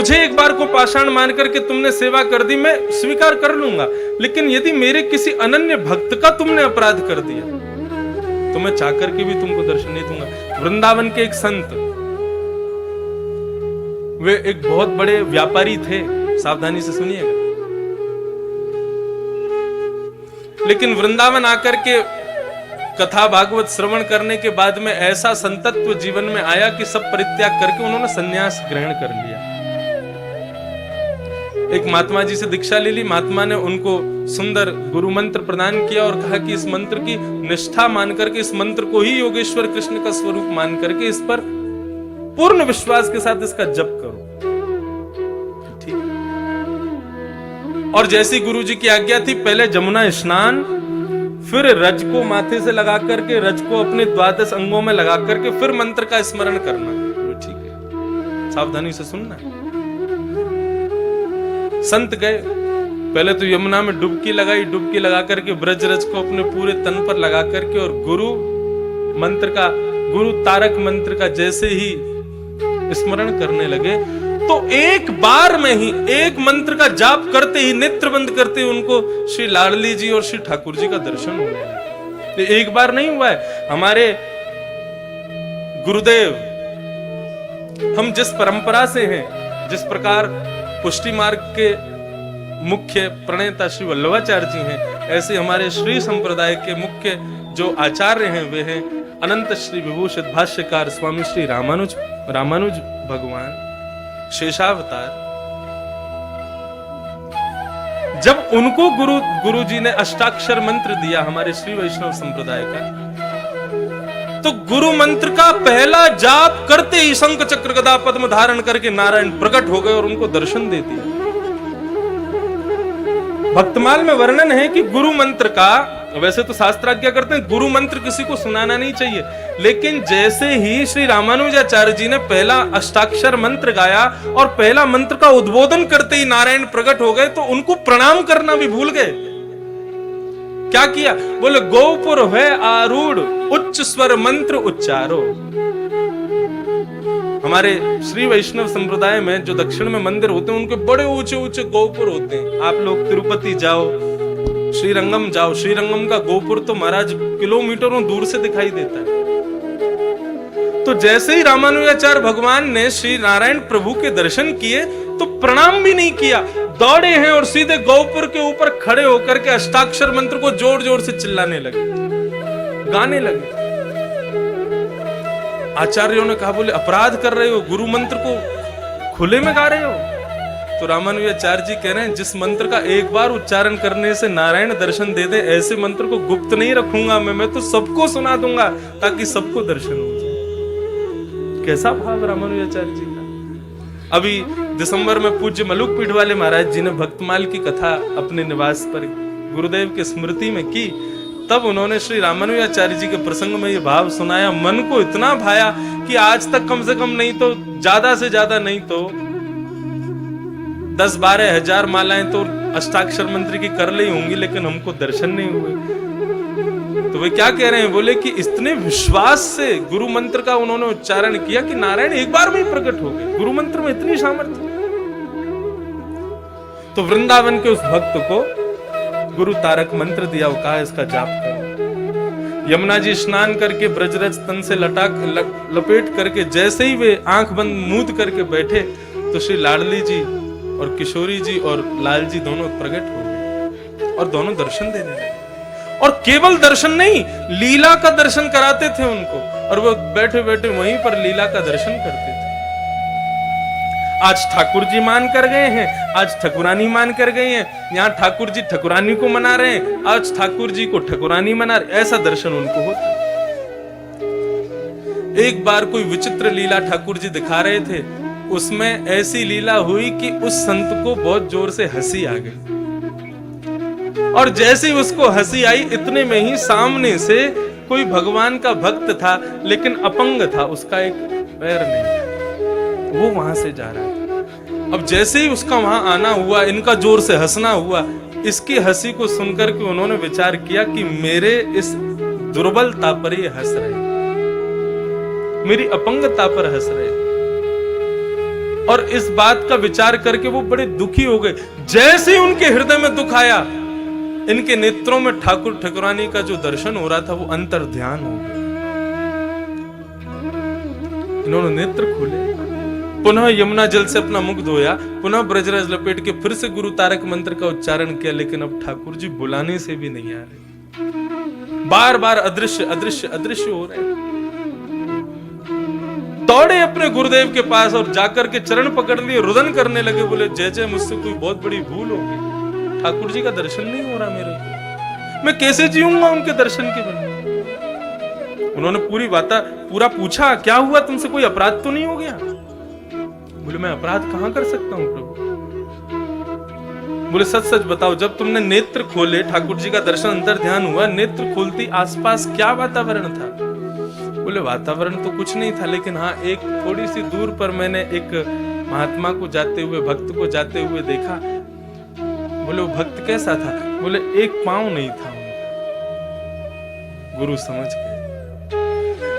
मुझे एक बार को पाषाण मान करके तुमने सेवा कर दी, मैं स्वीकार कर लूंगा, लेकिन यदि मेरे किसी अनन्य भक्त का तुमने अपराध कर दिया तो मैं चाह करके भी तुमको दर्शन नहीं दूंगा। वृंदावन के एक संत, वे एक बहुत बड़े व्यापारी थे, सावधानी से सुनिएगा, लेकिन वृंदावन आकर के कथा भागवत श्रवण करने के बाद में ऐसा संतत्व जीवन में आया कि सब परित्याग करके उन्होंने संन्यास ग्रहण कर लिया। एक महात्मा जी से दीक्षा ले ली, महात्मा ने उनको सुंदर गुरु मंत्र प्रदान किया और कहा कि इस मंत्र की निष्ठा मान करके, इस मंत्र को ही योगेश्वर कृष्ण का स्वरूप मान करके इस पर पूर्ण विश्वास के साथ इसका जप करो। ठीक। और जैसी गुरु जी की आज्ञा थी, पहले जमुना स्नान, फिर रज को माथे से लगा करके, रज को अपने 12 अंगों में लगा करके फिर मंत्र का स्मरण करना। ठीक है, सावधानी से सुनना। संत गए, पहले तो यमुना में डुबकी लगाई, डुबकी लगा करके ब्रज रज को अपने पूरे तन पर लगा करके और गुरु मंत्र का, गुरु तारक मंत्र का जैसे ही स्मरण करने लगे तो एक बार में ही, एक मंत्र का जाप करते ही, नेत्र बंद करते ही उनको श्री लाडली जी और श्री ठाकुर जी का दर्शन होने लगा। ये एक बार नहीं हुआ है। हमारे गुरुदेव, हम जिस परंपरा से हैं, जिस प्रकार पुष्टि मार्ग के मुख्य प्रणेता श्री वल्लभाचार्य जी हैं, ऐसे हमारे श्री संप्रदाय के मुख्य जो आचार्य हैं वे हैं अनंत श्री विभूषित भाष्यकार स्वामी श्री रामानुज भगवान शेषावतार। जब उनको गुरु जी ने अष्टाक्षर मंत्र दिया हमारे श्री वैष्णव संप्रदाय का, तो गुरु मंत्र का पहला जाप करते ही शंख चक्र गदा पद्म धारण करके नारायण प्रकट हो गए और उनको दर्शन दे दिया। भक्तमाल में वर्णन है कि गुरु मंत्र का, वैसे तो शास्त्राज्ञा करते हैं गुरु मंत्र किसी को सुनाना नहीं चाहिए, लेकिन जैसे ही श्री रामानुजाचार्य जी ने पहला अष्टाक्षर मंत्र गाया और पहला मंत्र का उद्बोधन करते ही नारायण प्रकट हो गए, तो उनको प्रणाम करना भी भूल गए। क्या किया? बोले गोपुर है आरूढ़, उच्च स्वर मंत्र उच्चारो। हमारे श्री वैष्णव संप्रदाय में जो दक्षिण में मंदिर होते हैं उनके बड़े ऊंचे ऊंचे गोपुर होते हैं। आप लोग तिरुपति जाओ, श्रीरंगम जाओ, श्रीरंगम का गोपुर तो महाराज किलोमीटरों दूर से दिखाई देता है। तो जैसे ही रामानुजाचार्य भगवान ने श्री नारायण प्रभु के दर्शन किए तो प्रणाम भी नहीं किया, दौड़े हैं और सीधे गोपुर के ऊपर खड़े होकर के अष्टाक्षर मंत्र को जोर जोर से चिल्लाने लगे, गाने लगे। आचार्यों ने कहा, बोले अपराध कर रहे हो, गुरु मंत्र को खुले में गा रहे हो। तो रामानुजाचार्य जी कह रहे हैं, जिस मंत्र का एक बार उच्चारण करने से नारायण दर्शन दे दे, ऐसे मंत्र को गुप्त नहीं रखूंगा मैं तो सबको सुना दूंगा ताकि सबको दर्शन हो जाए। कैसा भाव रामानुजाचार्य जी का। अभी दिसंबर में पूज्य मलुक पीठ वाले महाराज जी ने भक्तमाल की कथा अपने निवास पर गुरुदेव के स्मृति में की, तब उन्होंने श्री रामानुजाचार्य जी के प्रसंग में ये भाव सुनाया। मन को इतना भाया कि आज तक कम से कम नहीं तो ज्यादा से ज्यादा नहीं तो 10-12 हजार मालाएं तो अष्टाक्षर मंत्र की कर ली होंगी, लेकिन हमको दर्शन नहीं हुए। तो वे क्या कह रहे हैं? बोले कि इतने विश्वास से गुरु मंत्र का उन्होंने उच्चारण किया कि नारायण एक बार में ही प्रकट हो गए। गुरु मंत्र में इतनी सामर्थ्य। तो वृंदावन के उस भक्त को गुरु तारक मंत्र दिया, वो कहा इसका जाप करो। यमुना जी स्नान करके ब्रजरज तन से लपेट करके जैसे ही वे आंख बंद मूंद करके बैठे तो श्री लाडली जी और किशोरी जी और लाल जी दोनों प्रकट हो गए और दोनों दर्शन देने लगे। और केवल दर्शन नहीं, लीला का दर्शन कराते थे उनको, और वो बैठे बैठे वहीं पर लीला का दर्शन करते थे। आज ठाकुर जी मान कर गए हैं, आज ठकुरानी मान कर गए हैं, यहाँ ठाकुर जी ठकुरानी को मना रहे हैं, आज ठाकुर जी को ठकुरानी मना रहे, ऐसा दर्शन उनको होता। एक बार कोई विचित्र लीला ठाकुर जी दिखा रहे थे, उसमें ऐसी लीला हुई कि उस संत को बहुत जोर से हंसी आ गई, और जैसे ही उसको हंसी आई इतने में ही सामने से कोई भगवान का भक्त था, लेकिन अपंग था, उसका एक पैर नहीं, वो वहां से जा रहा था। अब जैसे ही उसका वहां आना हुआ, इनका जोर से हंसना हुआ, इसकी हंसी को सुनकर के उन्होंने विचार किया कि मेरे इस दुर्बलता पर ये हंस रहे, मेरी अपंगता पर हंस रहे। और इस बात का विचार करके वो बड़े दुखी हो गए। जैसे ही उनके हृदय में दुख आया, इनके नेत्रों में ठाकुर ठाकुरानी का जो दर्शन हो रहा था वो अंतर ध्यान हो गया। इन्होंने नेत्र खोले, पुनः यमुना जल से अपना मुख धोया, पुनः ब्रजरज लपेट के फिर से गुरु तारक मंत्र का उच्चारण किया, लेकिन अब ठाकुर जी बुलाने से भी नहीं आ रहे, बार बार अदृश्य अदृश्य अदृश्य हो रहे। दौड़े अपने गुरुदेव के पास और जाकर के चरण पकड़ लिए, रुदन करने लगे, बोले जय जय मुझसे कोई बहुत बड़ी भूल हो गई, ठाकुर जी का दर्शन नहीं हो रहा मेरे को, मैं कैसे जीऊंगा उनके दर्शन के बिना। उन्होंने पूरा पूछा, क्या हुआ तुमसे, कोई अपराध तो नहीं हो गया? बोले मैं अपराध कहां कर सकता हूं प्रभु। बोले सच सच बताओ, जब तुमने नेत्र खोले, ठाकुर जी का दर्शन अंतर ध्यान हुआ, नेत्र खोलती आसपास क्या वातावरण था? बोले वातावरण तो कुछ नहीं था, लेकिन हाँ एक थोड़ी सी दूर पर मैंने एक महात्मा को जाते हुए, भक्त को जाते हुए देखा। बोले वो भक्त कैसा था? बोले एक पांव नहीं था उनका। गुरु समझ गए।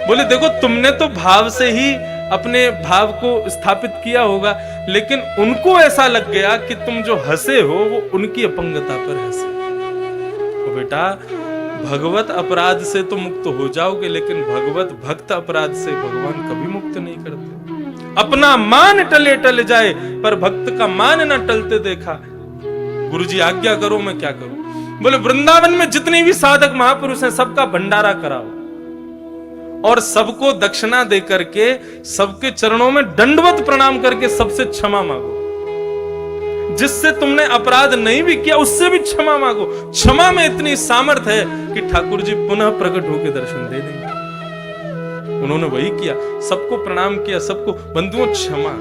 बोले देखो तुमने तो भाव से ही अपने भाव को स्थापित किया होगा, लेकिन उनको ऐसा लग गया कि तुम जो हंसे हो वो उनकी अपंगता पर हंसे। तो बेटा भगवत अपराध से तो मुक्त हो जाओगे, लेकिन भगवत भक्त अपराध से भगवान कभी मुक्त नहीं करते। अपना मान टले टल जाए, पर भक्त का मान न टलते देखा। गुरुजी आज्ञा करो, मैं क्या करूं? बोले वृंदावन में जितने भी साधक महापुरुष हैं सबका भंडारा कराओ और सबको दक्षिणा दे करके, सबके चरणों में दंडवत प्रणाम करके सबसे क्षमा मांगो। जिससे तुमने अपराध नहीं भी किया उससे भी क्षमा मांगो। क्षमा में इतनी सामर्थ है कि ठाकुर जी पुनः प्रकट होकर दर्शन दे देंगे। उन्होंने वही किया, सबको प्रणाम किया, सबको बंधुओं क्षमा।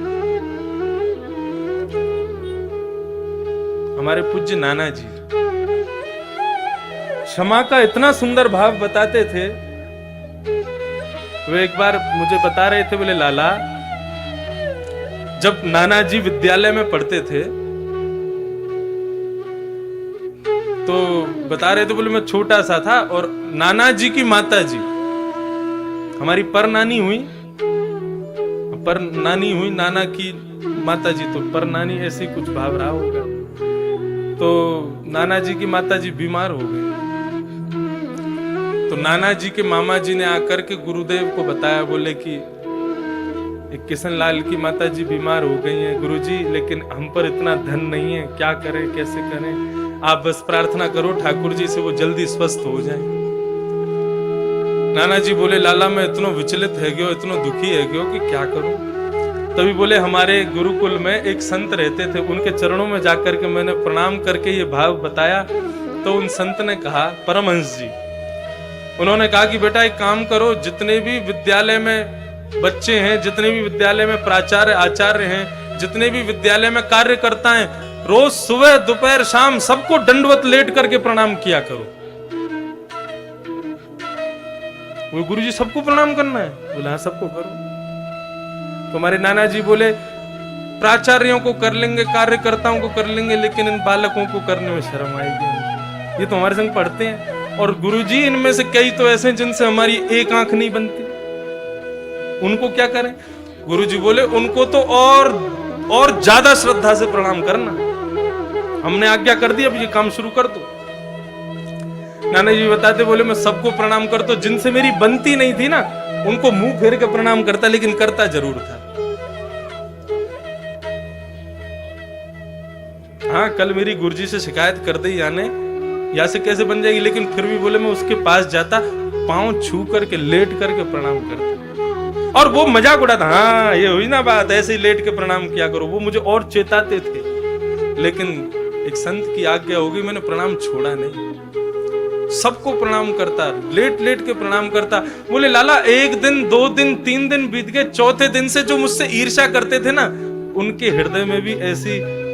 हमारे पूज्य नाना जी क्षमा का इतना सुंदर भाव बताते थे। वे एक बार मुझे बता रहे थे, बोले लाला जब नाना जी विद्यालय में पढ़ते थे तो बता रहे थे, बोले मैं छोटा सा था और नाना जी की माता जी, हमारी पर नानी हुई, नाना की माता जी, तो पर नानी ऐसी कुछ भाव रहा होगा। तो नाना जी की माता जी बीमार हो गई, तो नाना जी के मामा जी ने आकर के गुरुदेव को बताया, बोले कि एक किशन लाल की माता जी बीमार हो गई हैं गुरुजी, लेकिन हम पर इतना धन नहीं है, क्या करें कैसे करें, आप बस प्रार्थना करो ठाकुर जी से वो जल्दी स्वस्थ हो जाए। नाना जी बोले लाला मैं इतना विचलित है गयो, इतना दुखी है गयो कि क्या करूं। तभी बोले हमारे गुरुकुल में एक संत रहते थे, उनके चरणों में जाकर के मैंने प्रणाम करके ये भाव बताया। तो उन संत ने कहा, परमहंस जी, उन्होंने कहा कि बेटा एक काम करो, जितने भी विद्यालय में बच्चे हैं, जितने भी विद्यालय में प्राचार्य आचार्य हैं, जितने भी विद्यालय में कार्यकर्ता हैं, रोज सुबह दोपहर शाम सबको दंडवत लेट करके प्रणाम किया करो। वो गुरुजी सबको प्रणाम करना है? बोला हाँ सबको करो। तो हमारे नाना जी बोले प्राचार्यों को कर लेंगे, कार्यकर्ताओं को कर लेंगे, लेकिन इन बालकों को करने में शर्म आएगी, ये तो हमारे संग पढ़ते हैं। और गुरुजी इनमें से कई तो ऐसे जिनसे हमारी एक आंख नहीं बनती, उनको क्या करें? गुरुजी बोले उनको तो और ज्यादा श्रद्धा से प्रणाम करना, हमने आज्ञा कर दी, अब ये काम शुरू कर दो। नाना जी बताते, बोले मैं सबको प्रणाम करता, जिनसे मेरी बनती नहीं थी ना उनको मुंह फेर के प्रणाम करता, लेकिन करता जरूर था। हाँ कल मेरी गुरुजी से शिकायत कर दी याने या से कैसे बन जाएगी, लेकिन फिर भी बोले मैं उसके पास जाता, पांव छू करके लेट करके प्रणाम करता और वो मजाक उड़ाता, हाँ ये हुई ना बात, ऐसे ही लेट के प्रणाम किया करो। वो मुझे और चेताते थे, लेकिन एक संत की आज्ञा हो गई, मैंने प्रणाम छोड़ा नहीं, सबको प्रणाम करता, लेट लेट के प्रणाम करता। बोले लाला एक दिन, 2 दिन, 3 दिन बीत गए, चौथे दिन से जो मुझसे ईर्ष्या करते थे ना, उनके हृदय में भी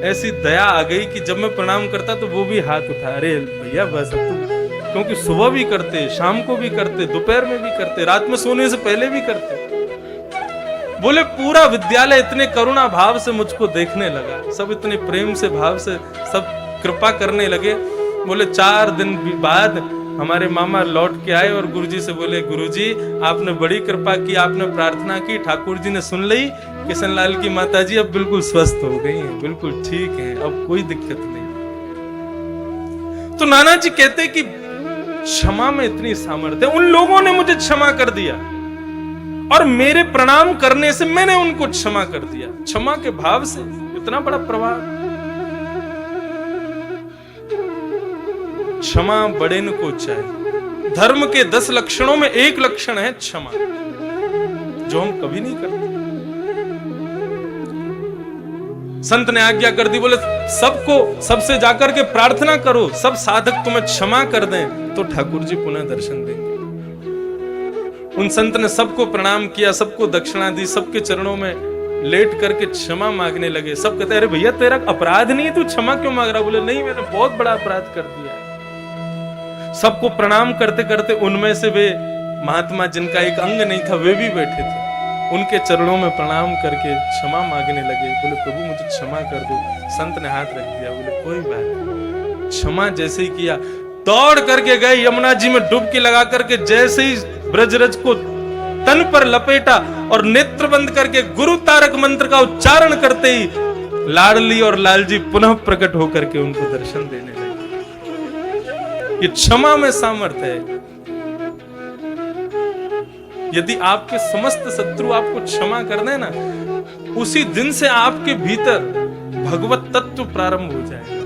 ऐसी दया आ गई कि जब मैं प्रणाम करता तो वो भी हाथ उठा, अरे भैया बस अब तुम, क्योंकि सुबह भी करते, शाम को भी करते, दोपहर में भी करते, रात में सोने से पहले भी करते। बोले पूरा विद्यालय इतने करुणा भाव से मुझको देखने लगा, सब इतने प्रेम से भाव से सब कृपा करने लगे। बोले 4 दिन बाद हमारे मामा लौट के आए और गुरुजी से बोले, गुरुजी आपने बड़ी कृपा की, आपने प्रार्थना की, ठाकुर जी ने सुन ली, किशन लाल की माताजी अब बिल्कुल स्वस्थ हो गई हैं, बिल्कुल ठीक हैं, अब कोई दिक्कत नहीं। तो नाना जी कहते कि क्षमा में इतनी सामर्थ्य, उन लोगों ने मुझे क्षमा कर दिया और मेरे प्रणाम करने से मैंने उनको क्षमा कर दिया। क्षमा के भाव से इतना बड़ा प्रभाव। क्षमा बड़े न को चाहे। धर्म के 10 लक्षणों में एक लक्षण है क्षमा, जो हम कभी नहीं करते। संत ने आज्ञा कर दी, बोले सबको, सबसे जाकर के प्रार्थना करो, सब साधक तुम्हें क्षमा कर दें तो ठाकुर जी पुनः दर्शन देंगे। उन संत ने सबको प्रणाम किया, सबको दक्षिणा दी, सबके चरणों में लेट करके क्षमा मांगने लगे। सब कहते अरे भैया तेरा अपराध नहीं है, तू क्षमा क्यों मांग रहा? बोले नहीं, मैंने बहुत बड़ा अपराध कर दिया। सबको प्रणाम करते करते उनमें से वे महात्मा जिनका एक अंग नहीं था वे भी बैठे थे, उनके चरणों में प्रणाम करके क्षमा मांगने लगे। बोले प्रभु मुझे क्षमा कर दो। संत ने हाथ रख दिया, बोले कोई बात नहीं। क्षमा जैसे ही किया, दौड़ करके गए यमुना जी में डुबकी लगा करके, जैसे ही ब्रजरज को तन पर लपेटा और नेत्र बंद करके गुरु तारक मंत्र का उच्चारण करते ही लाडली और लालजी पुनः प्रकट होकर के उनको दर्शन देने लगे। ये क्षमा में सामर्थ्य है। यदि आपके समस्त शत्रु आपको क्षमा कर दें ना, उसी दिन से आपके भीतर भगवत तत्व प्रारंभ हो जाएगा।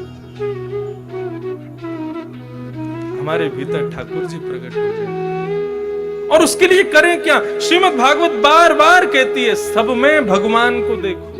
हमारे भीतर ठाकुर जी प्रकट हो जाएंगे। और उसके लिए करें क्या? श्रीमद् भागवत बार बार कहती है, सब में भगवान को देखो।